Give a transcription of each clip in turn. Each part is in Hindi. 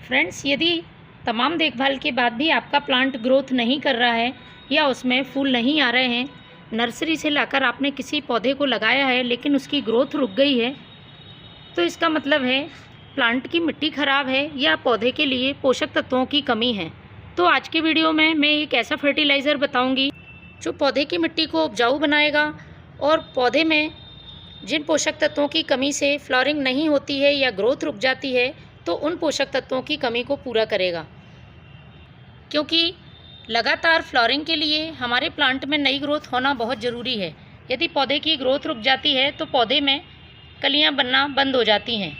फ्रेंड्स, यदि तमाम देखभाल के बाद भी आपका प्लांट ग्रोथ नहीं कर रहा है या उसमें फूल नहीं आ रहे हैं, नर्सरी से लाकर आपने किसी पौधे को लगाया है लेकिन उसकी ग्रोथ रुक गई है, तो इसका मतलब है प्लांट की मिट्टी ख़राब है या पौधे के लिए पोषक तत्वों की कमी है। तो आज के वीडियो में मैं एक ऐसा फर्टिलाइज़र बताऊंगी जो पौधे की मिट्टी को उपजाऊ बनाएगा और पौधे में जिन पोषक तत्वों की कमी से फ्लावरिंग नहीं होती है या ग्रोथ रुक जाती है, तो उन पोषक तत्वों की कमी को पूरा करेगा। क्योंकि लगातार फ्लावरिंग के लिए हमारे प्लांट में नई ग्रोथ होना बहुत ज़रूरी है। यदि पौधे की ग्रोथ रुक जाती है तो पौधे में कलियां बनना बंद हो जाती हैं।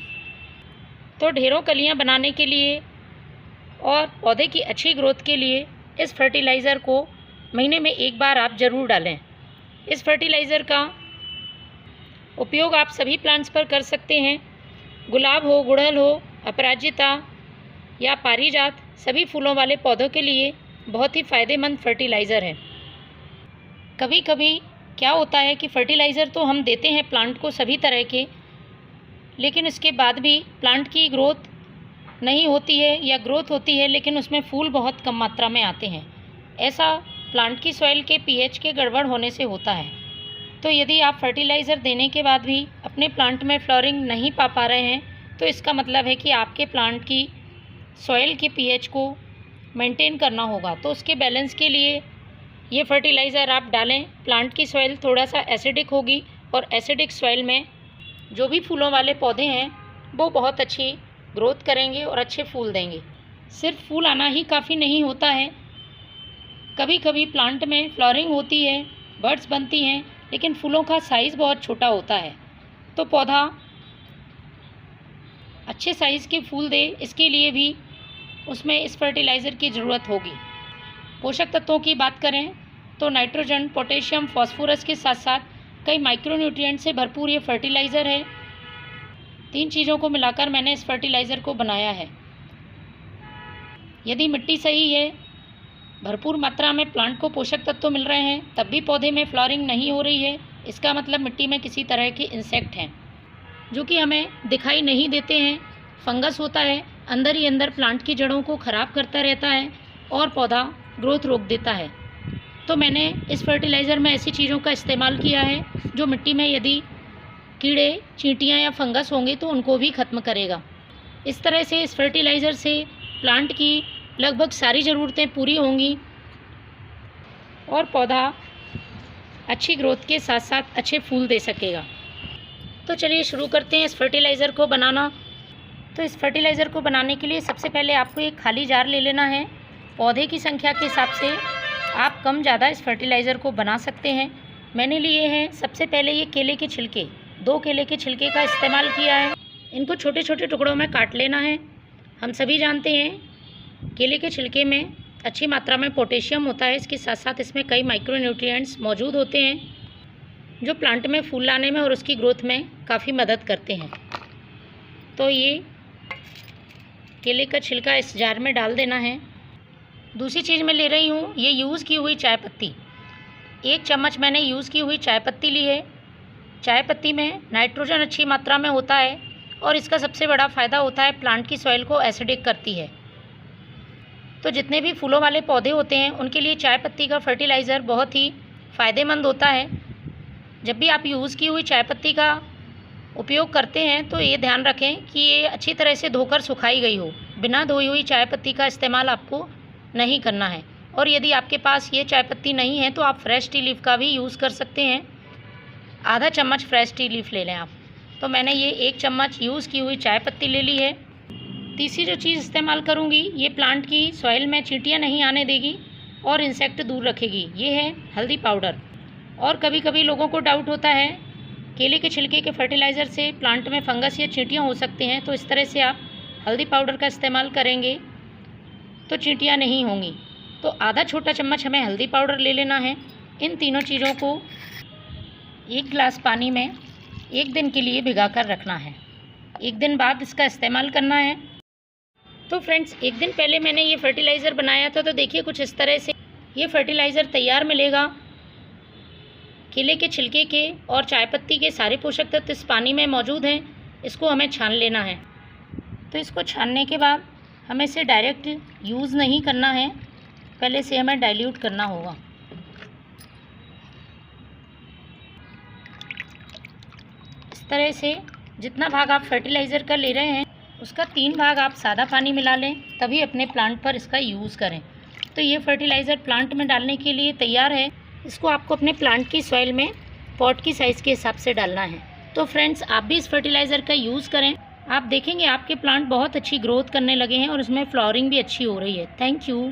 तो ढेरों कलियां बनाने के लिए और पौधे की अच्छी ग्रोथ के लिए इस फर्टिलाइज़र को महीने में एक बार आप ज़रूर डालें। इस फर्टिलाइज़र का उपयोग आप सभी प्लांट्स पर कर सकते हैं। गुलाब हो, गुड़हल हो, अपराजिता या पारिजात, सभी फूलों वाले पौधों के लिए बहुत ही फ़ायदेमंद फर्टिलाइज़र है। कभी कभी क्या होता है कि फर्टिलाइज़र तो हम देते हैं प्लांट को सभी तरह के, लेकिन इसके बाद भी प्लांट की ग्रोथ नहीं होती है या ग्रोथ होती है लेकिन उसमें फूल बहुत कम मात्रा में आते हैं। ऐसा प्लांट की सॉइल के पीएच के गड़बड़ होने से होता है। तो यदि आप फर्टिलाइज़र देने के बाद भी अपने प्लांट में फ्लावरिंग नहीं पा रहे हैं, तो इसका मतलब है कि आपके प्लांट की सॉइल के पीएच को मेंटेन करना होगा। तो उसके बैलेंस के लिए ये फर्टिलाइज़र आप डालें। प्लांट की सॉइल थोड़ा सा एसिडिक होगी और एसिडिक सॉइल में जो भी फूलों वाले पौधे हैं वो बहुत अच्छी ग्रोथ करेंगे और अच्छे फूल देंगे। सिर्फ फूल आना ही काफ़ी नहीं होता है, कभी कभी प्लांट में फ्लावरिंग होती है, बड्स बनती हैं, लेकिन फूलों का साइज़ बहुत छोटा होता है। तो पौधा अच्छे साइज़ के फूल दे, इसके लिए भी उसमें इस फर्टिलाइज़र की ज़रूरत होगी। पोषक तत्वों की बात करें तो नाइट्रोजन, पोटेशियम, फास्फोरस के साथ साथ कई माइक्रोन्यूट्रिएंट से भरपूर ये फर्टिलाइज़र है। 3 चीज़ों को मिलाकर मैंने इस फर्टिलाइज़र को बनाया है। यदि मिट्टी सही है, भरपूर मात्रा में प्लांट को पोषक तत्व मिल रहे हैं, तब भी पौधे में फ्लावरिंग नहीं हो रही है, इसका मतलब मिट्टी में किसी तरह के इंसेक्ट हैं जो कि हमें दिखाई नहीं देते हैं। फंगस होता है, अंदर ही अंदर प्लांट की जड़ों को ख़राब करता रहता है और पौधा ग्रोथ रोक देता है। तो मैंने इस फर्टिलाइज़र में ऐसी चीज़ों का इस्तेमाल किया है जो मिट्टी में यदि कीड़े, चींटियाँ या फंगस होंगे तो उनको भी ख़त्म करेगा। इस तरह से इस फर्टिलाइज़र से प्लांट की लगभग सारी ज़रूरतें पूरी होंगी और पौधा अच्छी ग्रोथ के साथ साथ अच्छे फूल दे सकेगा। तो चलिए शुरू करते हैं इस फर्टिलाइज़र को बनाना। तो इस फर्टिलाइज़र को बनाने के लिए सबसे पहले आपको एक खाली जार ले लेना है। पौधे की संख्या के हिसाब से आप कम ज़्यादा इस फर्टिलाइज़र को बना सकते हैं। मैंने लिए हैं सबसे पहले ये केले के छिलके, 2 केले के छिलके का इस्तेमाल किया है। इनको छोटे छोटे टुकड़ों में काट लेना है। हम सभी जानते हैं केले के छिलके में अच्छी मात्रा में पोटेशियम होता है, इसके साथ साथ इसमें कई माइक्रोन्यूट्रिएंट्स मौजूद होते हैं जो प्लांट में फूल लाने में और उसकी ग्रोथ में काफ़ी मदद करते हैं। तो ये केले का छिलका इस जार में डाल देना है। दूसरी चीज़ मैं ले रही हूँ ये यूज़ की हुई चाय पत्ती। 1 चम्मच मैंने यूज़ की हुई चाय पत्ती ली है। चाय पत्ती में नाइट्रोजन अच्छी मात्रा में होता है और इसका सबसे बड़ा फ़ायदा होता है प्लांट की सॉइल को एसिडिक करती है। तो जितने भी फूलों वाले पौधे होते हैं उनके लिए चाय पत्ती का फर्टिलाइज़र बहुत ही फ़ायदेमंद होता है। जब भी आप यूज़ की हुई चाय पत्ती का उपयोग करते हैं तो ये ध्यान रखें कि ये अच्छी तरह से धोकर सुखाई गई हो। बिना धोई हुई चाय पत्ती का इस्तेमाल आपको नहीं करना है। और यदि आपके पास ये चाय पत्ती नहीं है तो आप फ्रेश टी लीफ का भी यूज़ कर सकते हैं। आधा चम्मच फ्रेश टी लीफ ले लें आप। तो मैंने ये 1 चम्मच यूज़ की हुई चाय पत्ती ले ली है। तीसरी जो चीज़ इस्तेमाल करूँगी ये प्लांट की सॉइल में चींटियाँ नहीं आने देगी और इंसेक्ट दूर रखेगी, ये है हल्दी पाउडर। और कभी कभी लोगों को डाउट होता है केले के छिलके के फर्टिलाइज़र से प्लांट में फंगस या चींटियाँ हो सकती हैं, तो इस तरह से आप हल्दी पाउडर का इस्तेमाल करेंगे तो चींटियाँ नहीं होंगी। तो आधा छोटा चम्मच हमें हल्दी पाउडर ले लेना है। इन तीनों चीज़ों को 1 गिलास पानी में 1 दिन के लिए भिगा कर रखना है। 1 दिन बाद इसका इस्तेमाल करना है। तो फ्रेंड्स, 1 दिन पहले मैंने ये फर्टिलाइज़र बनाया था, तो देखिए कुछ इस तरह से ये फर्टिलाइज़र तैयार मिलेगा। केले के छिलके के और चाय पत्ती के सारे पोषक तत्व इस पानी में मौजूद हैं। इसको हमें छान लेना है। तो इसको छानने के बाद हमें इसे डायरेक्ट यूज़ नहीं करना है, पहले से हमें डाइल्यूट करना होगा। इस तरह से जितना भाग आप फर्टिलाइज़र का ले रहे हैं उसका 3 भाग आप सादा पानी मिला लें, तभी अपने प्लांट पर इसका यूज़ करें। तो ये फर्टिलाइज़र प्लांट में डालने के लिए तैयार है। इसको आपको अपने प्लांट की सॉइल में पॉट की साइज़ के हिसाब से डालना है। तो फ्रेंड्स, आप भी इस फर्टिलाइज़र का यूज़ करें। आप देखेंगे आपके प्लांट बहुत अच्छी ग्रोथ करने लगे हैं और उसमें फ्लावरिंग भी अच्छी हो रही है। Thank you.